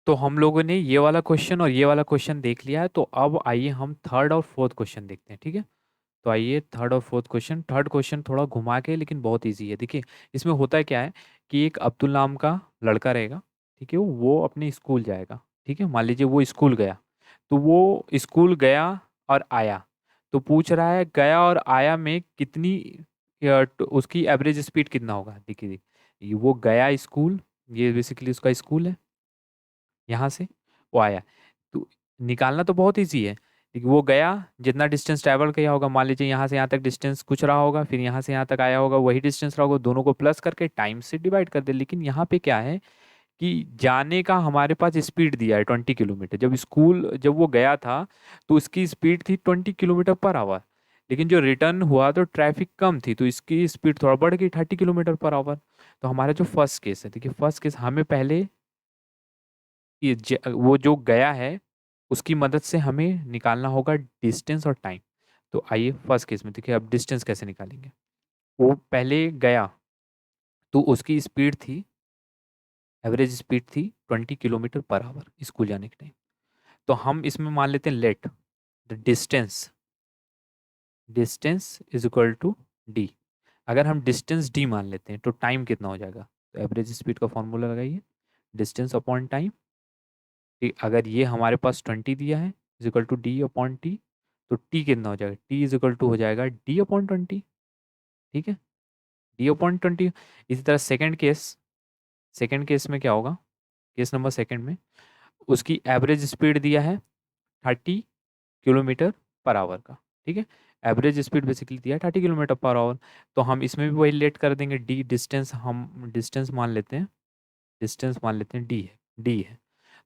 तो हम लोगों ने ये वाला क्वेश्चन और ये वाला क्वेश्चन देख लिया है, तो अब आइए हम थर्ड और फोर्थ क्वेश्चन देखते हैं, ठीक है। तो आइए थर्ड और फोर्थ क्वेश्चन। थर्ड क्वेश्चन थोड़ा घुमा के लेकिन बहुत इजी है। देखिए इसमें होता है क्या है कि एक अब्दुल नाम का लड़का रहेगा, ठीक है। वो अपने स्कूल जाएगा, ठीक है। मान लीजिए वो स्कूल गया, तो वो स्कूल गया और आया। तो पूछ रहा है गया और आया में कितनी उसकी एवरेज स्पीड कितना होगा। देखिए ये वो गया स्कूल, ये बेसिकली उसका स्कूल है, यहाँ से वो आया। तो निकालना तो बहुत ईजी है। लेकिन वो गया, जितना डिस्टेंस ट्रैवल किया होगा, मान लीजिए यहाँ से यहाँ तक डिस्टेंस कुछ रहा होगा, फिर यहाँ से यहाँ तक आया होगा वही डिस्टेंस रहा होगा, दोनों को प्लस करके टाइम से डिवाइड कर दे। लेकिन यहाँ पे क्या है कि जाने का हमारे पास स्पीड दिया है 20 किलोमीटर। जब वो गया था तो उसकी स्पीड थी 20 किलोमीटर पर आवर। लेकिन जो रिटर्न हुआ तो ट्रैफिक कम थी, तो इसकी स्पीड थोड़ा बढ़ गई 30 किलोमीटर पर आवर। तो हमारा जो फर्स्ट केस है, देखिए फर्स्ट केस हमें पहले वो जो गया है उसकी मदद से हमें निकालना होगा डिस्टेंस और टाइम। तो आइए फर्स्ट केस में देखिए अब डिस्टेंस कैसे निकालेंगे। वो पहले गया तो उसकी स्पीड थी, एवरेज स्पीड थी 20 किलोमीटर पर आवर स्कूल जाने के टाइम। तो हम इसमें मान लेते हैं let the distance, distance is equal to D. अगर हम डिस्टेंस डी मान लेते हैं तो टाइम कितना हो जाएगा। तो एवरेज स्पीड का फॉर्मूला लगाइए, डिस्टेंस अपॉन टाइम। अगर ये हमारे पास 20 दिया है is equal to D upon T, तो टी कितना हो जाएगा, टी इज इक्वल टू हो जाएगा डी अपॉन 20, ठीक है। D upon 20। इसी तरह सेकेंड केस में क्या होगा, केस नंबर सेकेंड में उसकी एवरेज स्पीड दिया है 30 किलोमीटर पर आवर का, ठीक है। एवरेज स्पीड बेसिकली दिया है 30 किलोमीटर पर आवर। तो हम इसमें भी वही लेट कर देंगे, डी डिस्टेंस हम डिस्टेंस मान लेते हैं, डिस्टेंस मान लेते हैं डी है।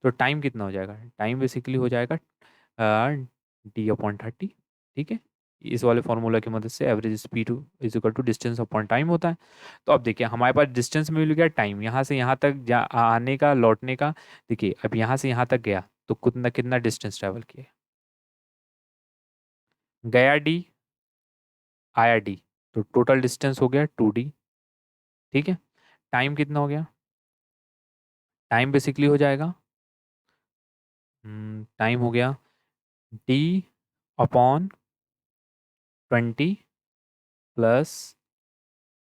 तो टाइम कितना हो जाएगा, टाइम बेसिकली हो जाएगा डी अपॉन 30, ठीक है। इस वाले फॉर्मूला की मदद से average speed is equal to distance upon time होता है। तो अब देखिए हमारे पास डिस्टेंस में मिल गया, टाइम यहाँ से यहाँ तक आने का लौटने का। देखिए अब यहाँ से यहाँ तक गया तो कितना कितना डिस्टेंस ट्रैवल किया, गया डी आया डी, तो टोटल डिस्टेंस हो गया 2D, ठीक है। टाइम कितना हो गया, टाइम बेसिकली हो जाएगा टाइम हो गया D upon 20 plus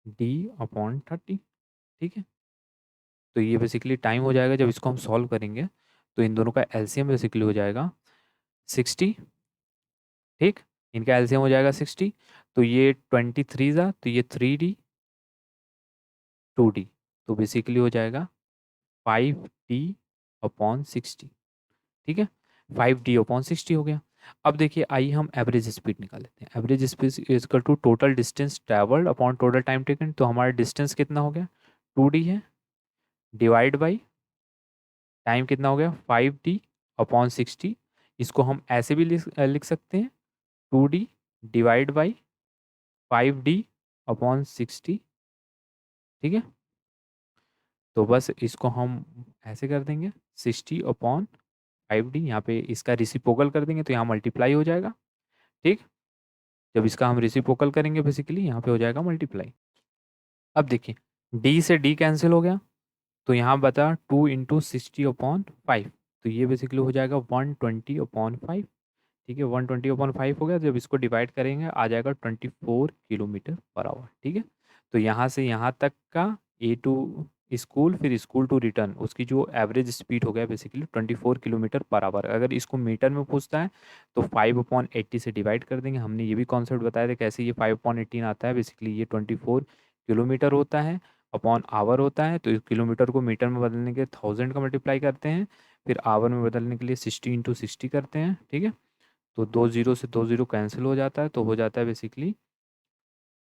D upon 30, ठीक है। तो ये बेसिकली टाइम हो जाएगा। जब इसको हम सॉल्व करेंगे तो इन दोनों का एलसीएम बेसिकली हो जाएगा 60, ठीक। इनका एलसीएम हो जाएगा 60। तो ये 23 जा तो ये 3D 2D, तो बेसिकली हो जाएगा 5D/60, ठीक है। 5D/60 हो गया। अब देखिए आइए हम एवरेज स्पीड निकाल लेते हैं। Average speed is equal to total distance travelled upon total time taken. तो हमारा डिस्टेंस कितना हो गया, 2D है, डिवाइड बाई टाइम कितना हो गया 5D/60। इसको हम ऐसे भी लिख सकते हैं 2D डिवाइड बाई 5D/60, ठीक है। तो बस इसको हम ऐसे कर देंगे 60/5D, यहाँ पे इसका रिसिप्रोकल कर देंगे तो यहाँ मल्टीप्लाई हो जाएगा, ठीक। जब इसका हम रिसिप्रोकल करेंगे बेसिकली यहाँ पे हो जाएगा मल्टीप्लाई। अब देखिए डी से डी कैंसिल हो गया, तो यहाँ बता 2 × 60/5, तो ये बेसिकली हो जाएगा 120/5, ठीक है। 120/5 हो गया। जब इसको डिवाइड करेंगे आ जाएगा 24 किलोमीटर पर आवर, ठीक है। तो यहाँ से यहाँ तक का ए टू स्कूल फिर स्कूल टू रिटर्न उसकी जो एवरेज स्पीड हो गया बेसिकली 24 किलोमीटर पर आवर। अगर इसको मीटर में पूछता है तो 5/80 से डिवाइड कर देंगे। हमने ये भी कॉन्सेप्ट बताया था कैसे ये 5/18 आता है। बेसिकली ये 24 किलोमीटर होता है अपॉन आवर होता है। तो इस किलोमीटर को मीटर में बदलने के 1000 का मल्टीप्लाई करते हैं, फिर आवर में बदलने के लिए 60 × 60 करते हैं, ठीक है। तो 2 0 से 2 0 कैंसिल हो जाता है, तो हो जाता है बेसिकली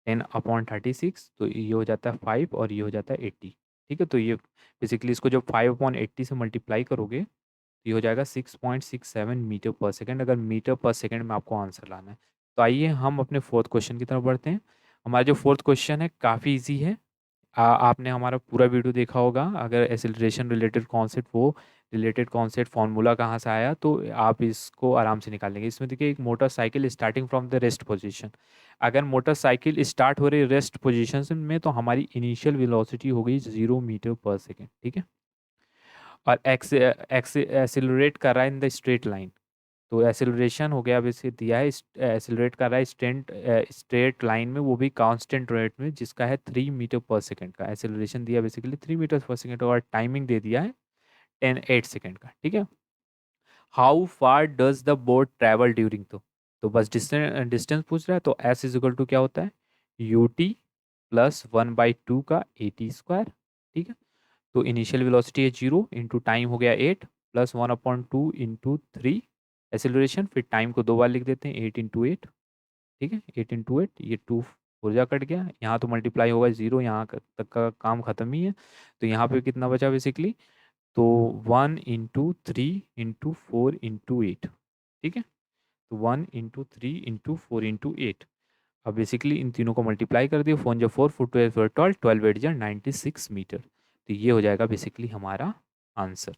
10/36। तो ये हो जाता है 5 और ये हो जाता है 80, ठीक है। तो ये बेसिकली इसको जब 5/80 से मल्टीप्लाई करोगे तो ये हो जाएगा 6.67 मीटर पर सेकेंड, अगर मीटर पर सेकेंड में आपको आंसर लाना है। तो आइए हम अपने फोर्थ क्वेश्चन की तरफ बढ़ते हैं। हमारा जो फोर्थ क्वेश्चन है काफ़ी ईजी है। आपने हमारा पूरा वीडियो देखा होगा। अगर एक्सेलरेशन रिलेटेड कॉन्सेप्ट वो रिलेटेड कॉन्सेप्ट फॉर्मूला कहाँ से आया तो आप इसको आराम से निकाल लेंगे। इसमें देखिए एक motorcycle starting from the rest position. अगर मोटरसाइकिल स्टार्ट हो रही रेस्ट पोजीशन में तो हमारी इनिशियल वेलोसिटी हो गई 0 मीटर पर सेकेंड, ठीक है। और एक्सेलरेट कर रहा है इन द स्ट्रेट लाइन। तो एक्सेलरेशन हो गया, अब इसे दिया है एक्सेलरेट कर रहा है स्ट्रेट लाइन में, वो भी कांस्टेंट रेट में, जिसका है 3 मीटर पर सेकेंड का एक्सेलरेशन दिया बेसिकली 3 मीटर पर सेकेंड, और टाइमिंग दे दिया है 8 सेकेंड का। ठीक है। How far does the boat travel during, तो बस डिस्टेंस पूछ रहा है। तो एस इज इक्वल टू क्या होता है, यू टी प्लस 1/2 का AT²। ठीक है। तो इनिशियल वेलोसिटी है 0, इंटू टाइम हो गया 8, प्लस 1/2 इंटू 3 एक्सेलरेशन, फिर टाइम को 2 बार लिख देते हैं, 8 × 8। ठीक है, 8 × 8, ये 2 ऊर्जा कट गया, यहाँ तो मल्टीप्लाई होगा 0, यहाँ तक का काम खत्म ही है। तो यहाँ पे कितना बचा बेसिकली, तो 1 × 3 × 4 × 8। ठीक है। तो 1 × 3 × 4 × 8। अब बेसिकली इन तीनों को मल्टीप्लाई कर दियो, 4 × 4 4 12 12 12 8 96 मीटर। तो ये हो जाएगा बेसिकली हमारा आंसर।